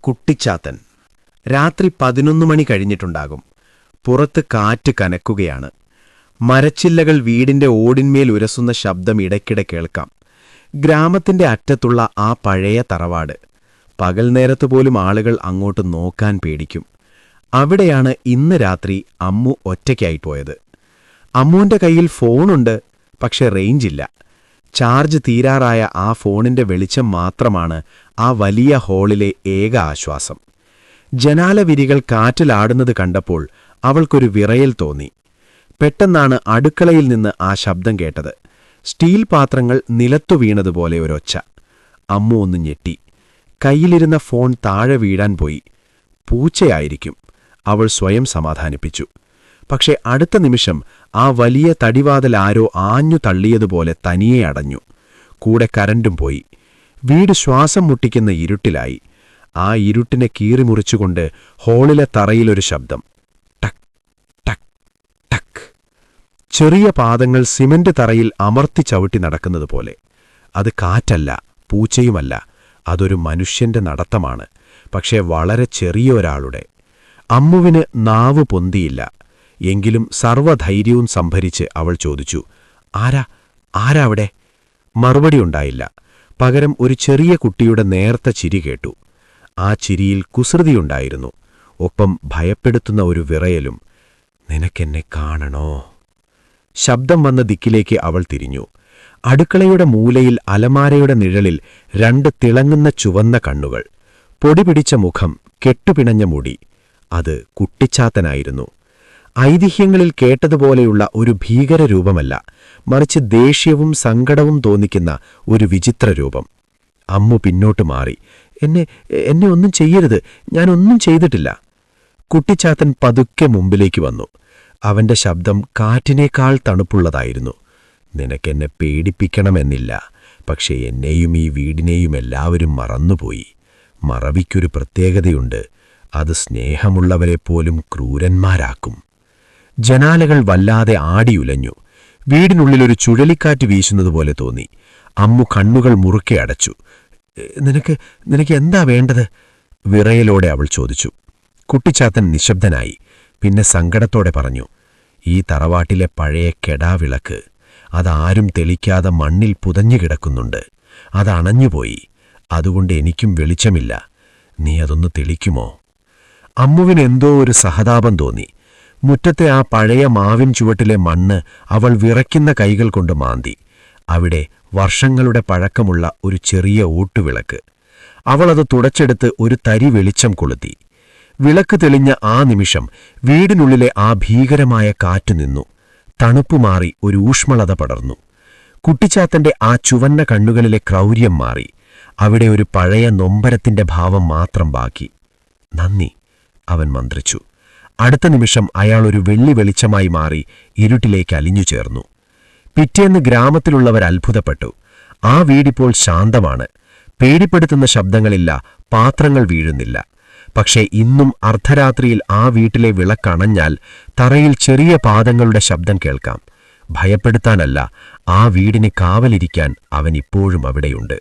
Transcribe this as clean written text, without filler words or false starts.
കുട്ടിച്ചാത്തൻ. രാത്രി 11 മണി കഴിഞ്ഞിട്ടുണ്ടാകും. പുറത്ത് കാറ്റ് കനക്കുകയാണ്. മരച്ചില്ലകൾ വീടിന്റെ ഓടിന്മേൽ ഉരസുന്ന ശബ്ദം ഇടയ്ക്കിടെ കേൾക്കാം. ഗ്രാമത്തിന്റെ അറ്റത്തുള്ള ആ പഴയ തറവാട്. പകൽ നേരത്ത് പോലും ആളുകൾ അങ്ങോട്ട് നോക്കാൻ പേടിക്കും. അവിടെയാണ് ഇന്ന് രാത്രി അമ്മു ഒറ്റയ്ക്കായി പോയത്. അമ്മുവിന്റെ കയ്യിൽ ഫോണുണ്ട്, പക്ഷെ റേഞ്ചില്ല. ചാർജ് തീരാറായ ആ ഫോണിന്റെ വെളിച്ചം മാത്രമാണ് ആ വലിയ ഹാളിലെ ഏക ആശ്വാസം. ജനാലവിരികൾ കാറ്റിലാടുന്നത് കണ്ടപ്പോൾ അവൾക്കൊരു വിറയൽ തോന്നി. പെട്ടെന്നാണ് അടുക്കളയിൽ നിന്ന് ആ ശബ്ദം കേട്ടത്. സ്റ്റീൽ പാത്രങ്ങൾ നിലത്തു വീണതുപോലെ ഒരൊച്ച. അമ്മു ഒന്ന് ഞെട്ടി. കയ്യിലിരുന്ന ഫോൺ താഴെ വീഴാൻ പോയി. പൂച്ചയായിരിക്കും, അവൾ സ്വയം സമാധാനിപ്പിച്ചു. പക്ഷെ അടുത്ത നിമിഷം ആ വലിയ തടിവാതിൽ ആരോ ആഞ്ഞു തള്ളിയതുപോലെ തനിയെ അടഞ്ഞു. കൂടെ കരണ്ടും പോയി. വീട് ശ്വാസം മുട്ടിക്കുന്ന ഇരുട്ടിലായി. ആ ഇരുട്ടിനെ കീറിമുറിച്ചുകൊണ്ട് ഹാളിലെ തറയിലൊരു ശബ്ദം. ടക് ടക് ടക്. ചെറിയ പാദങ്ങൾ സിമന്റ് തറയിൽ അമർത്തി ചവിട്ടി നടക്കുന്നത് പോലെ. അത് കാറ്റല്ല, പൂച്ചയുമല്ല, അതൊരു മനുഷ്യന്റെ നടത്തമാണ്. പക്ഷേ വളരെ ചെറിയ ഒരാളുടെ. അമ്മുവിന് നാവ് പൊന്തിയില്ല. എങ്കിലും സർവ്വധൈര്യവും സംഭരിച്ച് അവൾ ചോദിച്ചു, ആരാ അവിടെ? മറുപടി ഉണ്ടായില്ല. പകരം ഒരു ചെറിയ കുട്ടിയുടെ നേർത്ത ചിരി കേട്ടു. ആ ചിരിയിൽ കുസൃതിയുണ്ടായിരുന്നു, ഒപ്പം ഭയപ്പെടുത്തുന്ന ഒരു വിറയലും. നിനക്കെന്നെ കാണണോ? ശബ്ദം വന്ന ദിക്കിലേക്ക് അവൾ തിരിഞ്ഞു. അടുക്കളയുടെ മൂലയിൽ അലമാരയുടെ നിഴലിൽ 2 തിളങ്ങുന്ന ചുവന്ന കണ്ണുകൾ, പൊടിപിടിച്ച മുഖം, കെട്ടുപിണഞ്ഞ മുടി. അത് കുട്ടിച്ചാത്തനായിരുന്നു. ഐതിഹ്യങ്ങളിൽ കേട്ടതുപോലെയുള്ള ഒരു ഭീകരരൂപമല്ല, മറിച്ച് ദേഷ്യവും സങ്കടവും തോന്നിക്കുന്ന ഒരു വിചിത്ര രൂപം. അമ്മു പിന്നോട്ട് മാറി. എന്നെ ഒന്നും ചെയ്യരുത്, ഞാനൊന്നും ചെയ്തിട്ടില്ല. കുട്ടിച്ചാത്തൻ പതുക്കെ മുമ്പിലേക്ക് വന്നു. അവന്റെ ശബ്ദം കാറ്റിനേക്കാൾ തണുപ്പുള്ളതായിരുന്നു. നിനക്കെന്നെ പേടിപ്പിക്കണമെന്നില്ല, പക്ഷേ എന്നെയും ഈ വീടിനെയും എല്ലാവരും മറന്നുപോയി. മറവിക്കൊരു പ്രത്യേകതയുണ്ട്, അത് സ്നേഹമുള്ളവരെപ്പോലും ക്രൂരന്മാരാക്കും. ജനാലകൾ വല്ലാതെ ആടിയുലഞ്ഞു. വീടിനുള്ളിലൊരു ചുഴലിക്കാറ്റ് വീശുന്നതുപോലെ തോന്നി. അമ്മു കണ്ണുകൾ മുറുക്കെ അടച്ചു. നിനക്ക് എന്താ വേണ്ടത്? വിറയലോടെ അവൾ ചോദിച്ചു. കുട്ടിച്ചാത്തൻ നിശബ്ദനായി. പിന്നെ സങ്കടത്തോടെ പറഞ്ഞു, ഈ തറവാട്ടിലെ പഴയ കെടാവിളക്ക്, അതാരും തെളിക്കാതെ മണ്ണിൽ പുതഞ്ഞു കിടക്കുന്നുണ്ട്. അതണഞ്ഞുപോയി. അതുകൊണ്ട് എനിക്കും വെളിച്ചമില്ല. നീ അതൊന്ന് തെളിക്കുമോ? അമ്മുവിന് എന്തോ ഒരു സഹതാപം തോന്നി. മുറ്റത്തെ ആ പഴയ മാവിൻ ചുവട്ടിലെ മണ്ണ് അവൾ വിറയ്ക്കുന്ന കൈകൾ കൊണ്ട് മാന്തി. അവിടെ വർഷങ്ങളുടെ പഴക്കമുള്ള ഒരു ചെറിയ ഓട്ടുവിളക്ക്. അവളത് തുടച്ചെടുത്ത് ഒരു തരി വെളിച്ചം കൊളുത്തി. വിളക്ക് തെളിഞ്ഞ ആ നിമിഷം വീടിനുള്ളിലെ ആ ഭീകരമായ കാറ്റു നിന്നു. തണുപ്പുമാറി ഒരു ഊഷ്മളത പടർന്നു. കുട്ടിച്ചാത്തന്റെ ആ ചുവന്ന കണ്ണുകളിലെ ക്രൗര്യം മാറി. അവിടെ ഒരു പഴയ നൊമ്പരത്തിന്റെ ഭാവം മാത്രം ബാക്കി. നന്ദി, അവൻ മന്ത്രിച്ചു. അടുത്ത നിമിഷം അയാൾ ഒരു വെള്ളി വെളിച്ചമായി മാറി ഇരുട്ടിലേക്ക് അലിഞ്ഞു ചേർന്നു. പിറ്റേന്ന് ഗ്രാമത്തിലുള്ളവർ അത്ഭുതപ്പെട്ടു. ആ വീടിപ്പോൾ ശാന്തമാണ്. പേടിപ്പെടുത്തുന്ന ശബ്ദങ്ങളില്ല, പാത്രങ്ങൾ വീഴുന്നില്ല. പക്ഷേ ഇന്നും അർദ്ധരാത്രിയിൽ ആ വീട്ടിലെ വിളക്കണഞ്ഞാൽ തറയിൽ ചെറിയ പാദങ്ങളുടെ ശബ്ദം കേൾക്കാം. ഭയപ്പെടുത്താനല്ല, ആ വീടിന് കാവലിരിക്കാൻ അവൻ ഇപ്പോഴും അവിടെയുണ്ട്.